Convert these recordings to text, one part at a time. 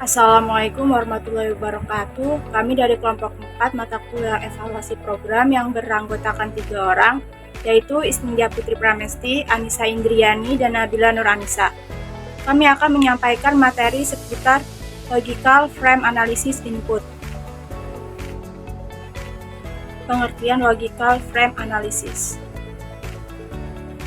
Assalamualaikum warahmatullahi wabarakatuh. Kami dari kelompok 4 mata kuliah evaluasi program yang beranggotakan 3 orang, yaitu Isnindia Putri Pramesti, Anissa Indriani, dan Nabila Nur Anissa. Kami akan menyampaikan materi seputar Logical Frame Analysis Input. Pengertian Logical Frame Analysis.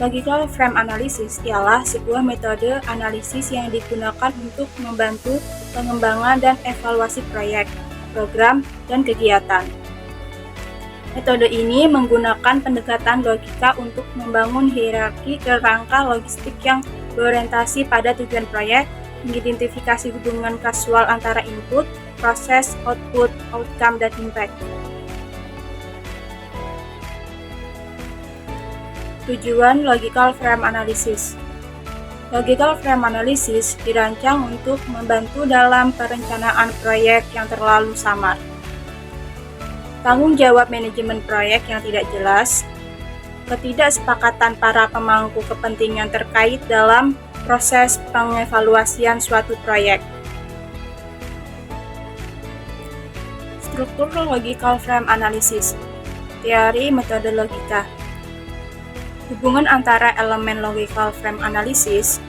Logical Frame Analysis ialah sebuah metode analisis yang digunakan untuk membantu pengembangan dan evaluasi proyek, program, dan kegiatan. Metode ini menggunakan pendekatan logika untuk membangun hierarki kerangka logistik yang berorientasi pada tujuan proyek, mengidentifikasi hubungan kasual antara input, proses, output, outcome, dan impact. Tujuan Logical Frame Analysis. Logical Frame Analysis dirancang untuk membantu dalam perencanaan proyek yang terlalu samar. Tanggung jawab manajemen proyek yang tidak jelas, ketidaksepakatan para pemangku kepentingan terkait dalam proses pengevaluasian suatu proyek. Struktur Logical Frame Analysis. Teori metode logika. Hubungan antara elemen Logical Frame Analysis.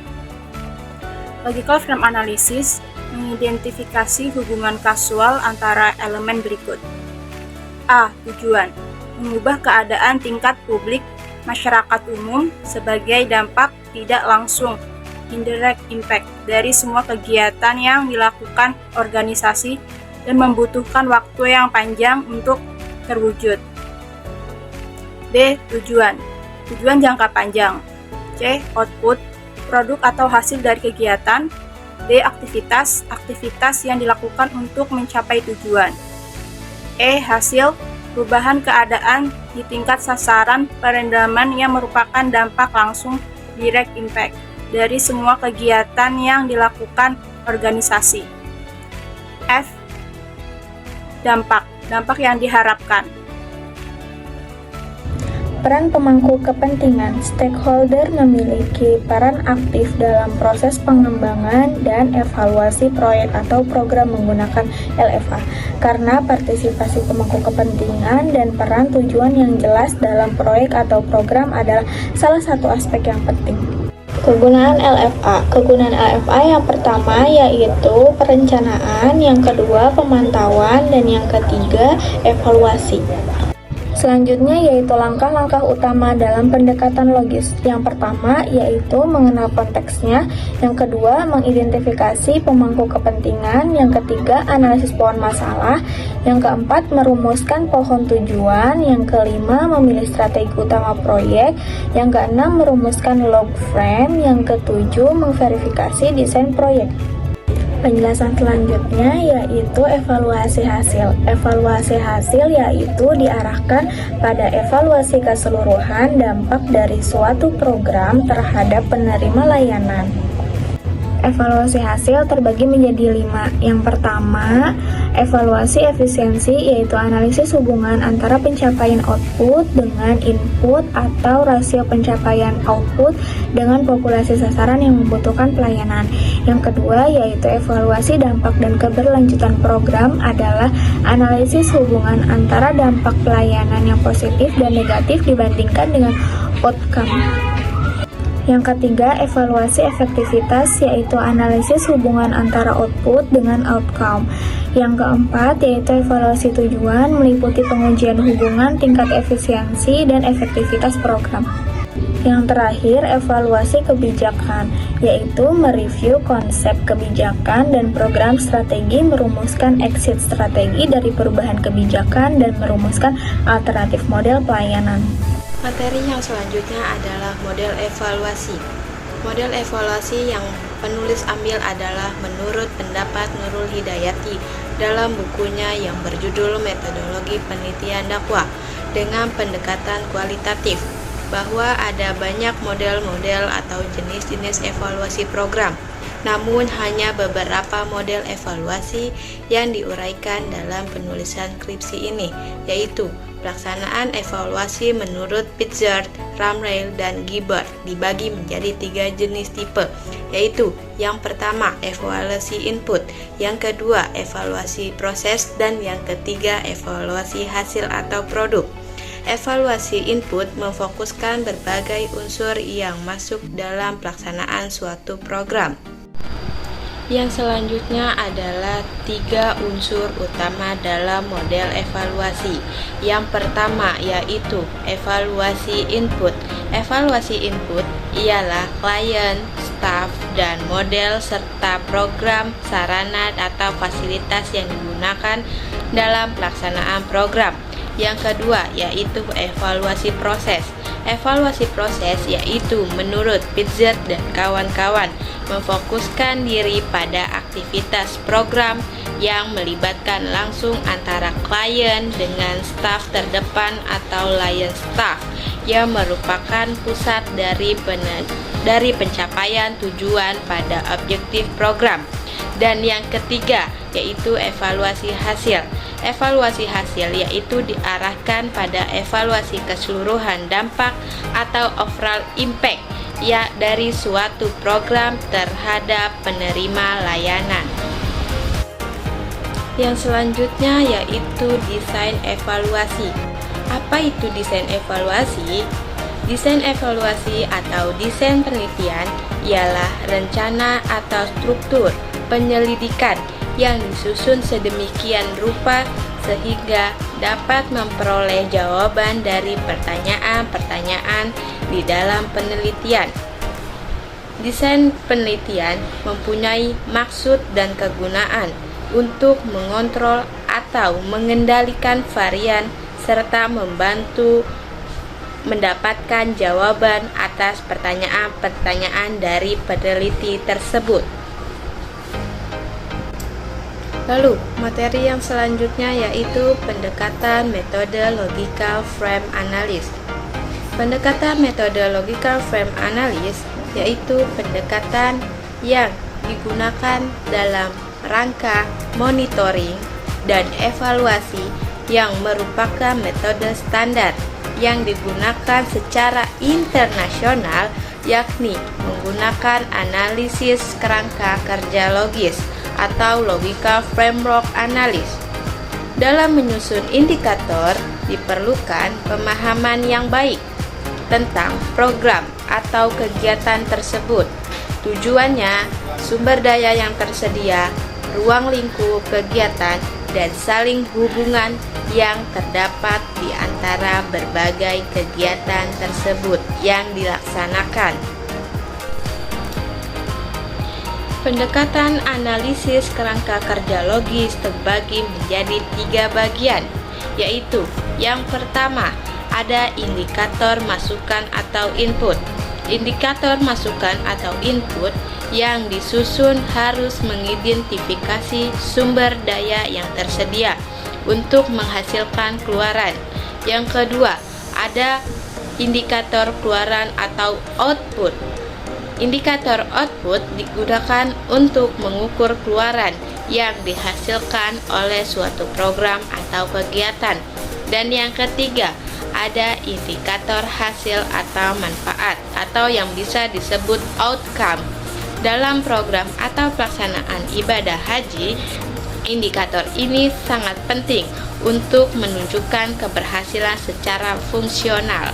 Logical Frame Analysis mengidentifikasi hubungan kasual antara elemen berikut. A. Tujuan. Mengubah keadaan tingkat publik masyarakat umum sebagai dampak tidak langsung indirect impact dari semua kegiatan yang dilakukan organisasi dan membutuhkan waktu yang panjang untuk terwujud. B. Tujuan jangka panjang. C. Output, produk atau hasil dari kegiatan. D. Aktivitas yang dilakukan untuk mencapai tujuan. E. Hasil, perubahan keadaan di tingkat sasaran perendaman yang merupakan dampak langsung direct impact dari semua kegiatan yang dilakukan organisasi. F. Dampak yang diharapkan. Peran pemangku kepentingan, stakeholder memiliki peran aktif dalam proses pengembangan dan evaluasi proyek atau program menggunakan LFA. Karena partisipasi pemangku kepentingan dan peran tujuan yang jelas dalam proyek atau program adalah salah satu aspek yang penting. Kegunaan LFA. Kegunaan LFA yang pertama yaitu perencanaan, yang kedua pemantauan, dan yang ketiga evaluasi. Selanjutnya yaitu langkah-langkah utama dalam pendekatan logis. Yang pertama yaitu mengenal konteksnya, yang kedua mengidentifikasi pemangku kepentingan, yang ketiga analisis pohon masalah, yang keempat merumuskan pohon tujuan, yang kelima memilih strategi utama proyek, yang keenam merumuskan log frame, yang ketujuh memverifikasi desain proyek. Penjelasan selanjutnya yaitu evaluasi hasil. Evaluasi hasil yaitu diarahkan pada evaluasi keseluruhan dampak dari suatu program terhadap penerima layanan. Evaluasi hasil terbagi menjadi 5. Yang pertama, evaluasi efisiensi, yaitu analisis hubungan antara pencapaian output dengan input atau rasio pencapaian output dengan populasi sasaran yang membutuhkan pelayanan. Yang kedua, yaitu evaluasi dampak dan keberlanjutan program adalah analisis hubungan antara dampak pelayanan yang positif dan negatif dibandingkan dengan outcome. Yang ketiga, evaluasi efektivitas, yaitu analisis hubungan antara output dengan outcome. Yang keempat, yaitu evaluasi tujuan, meliputi pengujian hubungan tingkat efisiensi dan efektivitas program. Yang terakhir, evaluasi kebijakan, yaitu mereview konsep kebijakan dan program strategi, merumuskan exit strategi dari perubahan kebijakan, dan merumuskan alternatif model pelayanan. Materi yang selanjutnya adalah model evaluasi. Model evaluasi yang penulis ambil adalah menurut pendapat Nurul Hidayati dalam bukunya yang berjudul Metodologi Penelitian Dakwah dengan pendekatan kualitatif, bahwa ada banyak model-model atau jenis-jenis evaluasi program. Namun hanya beberapa model evaluasi yang diuraikan dalam penulisan skripsi ini, yaitu pelaksanaan evaluasi menurut Pitzer, Ramrail, dan Gibert dibagi menjadi 3 jenis tipe, yaitu Yang pertama, evaluasi input. Yang kedua, evaluasi proses. Dan yang ketiga, evaluasi hasil atau produk. Evaluasi input memfokuskan berbagai unsur yang masuk dalam pelaksanaan suatu program. Yang selanjutnya adalah 3 unsur utama dalam model evaluasi. Yang pertama yaitu evaluasi input. Evaluasi input ialah klien, staf, dan model serta program, sarana, atau fasilitas yang digunakan dalam pelaksanaan program. Yang kedua yaitu evaluasi proses. Evaluasi proses yaitu menurut Pitzer dan kawan-kawan memfokuskan diri pada aktivitas program yang melibatkan langsung antara klien dengan staf terdepan atau lion staff yang merupakan pusat dari pencapaian tujuan pada objektif program. Dan yang ketiga yaitu evaluasi hasil. Evaluasi hasil yaitu diarahkan pada evaluasi keseluruhan dampak atau overall impact ya dari suatu program terhadap penerima layanan. Yang selanjutnya yaitu desain evaluasi. Apa itu desain evaluasi? Desain evaluasi atau desain penelitian ialah rencana atau struktur penyelidikan yang disusun sedemikian rupa sehingga dapat memperoleh jawaban dari pertanyaan-pertanyaan di dalam penelitian. Desain penelitian mempunyai maksud dan kegunaan untuk mengontrol atau mengendalikan varian serta membantu mendapatkan jawaban atas pertanyaan-pertanyaan dari peneliti tersebut. Lalu, materi yang selanjutnya yaitu pendekatan metode logical frame analysis. Pendekatan metode logical frame analysis yaitu pendekatan yang digunakan dalam rangka monitoring dan evaluasi yang merupakan metode standar yang digunakan secara internasional, yakni menggunakan analisis kerangka kerja logis atau logical framework analysis. Dalam menyusun indikator diperlukan pemahaman yang baik tentang program atau kegiatan tersebut. Tujuannya, sumber daya yang tersedia, ruang lingkup kegiatan, dan saling hubungan yang terdapat di antara berbagai kegiatan tersebut yang dilaksanakan. Pendekatan analisis kerangka kerja logis terbagi menjadi 3 bagian, yaitu yang pertama ada indikator masukan atau input. Indikator masukan atau input yang disusun harus mengidentifikasi sumber daya yang tersedia untuk menghasilkan keluaran. Yang kedua, ada indikator keluaran atau output. Indikator output digunakan untuk mengukur keluaran yang dihasilkan oleh suatu program atau kegiatan. Dan yang ketiga, ada indikator hasil atau manfaat atau yang bisa disebut outcome. Dalam program atau pelaksanaan ibadah haji, indikator ini sangat penting untuk menunjukkan keberhasilan secara fungsional.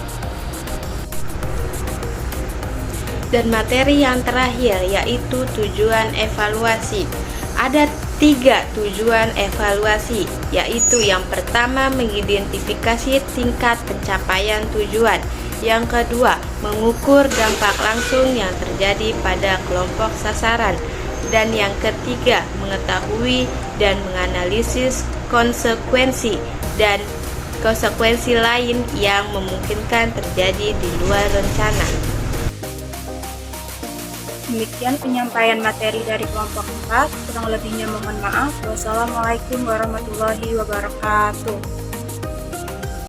Dan materi yang terakhir yaitu tujuan evaluasi. Ada 3 tujuan evaluasi, yaitu yang pertama mengidentifikasi tingkat pencapaian tujuan. Yang kedua, mengukur dampak langsung yang terjadi pada kelompok sasaran. Dan yang ketiga, mengetahui dan menganalisis konsekuensi dan konsekuensi lain yang memungkinkan terjadi di luar rencana. Demikian penyampaian materi dari kelompok 4. Kurang lebihnya mohon maaf. Wassalamualaikum warahmatullahi wabarakatuh.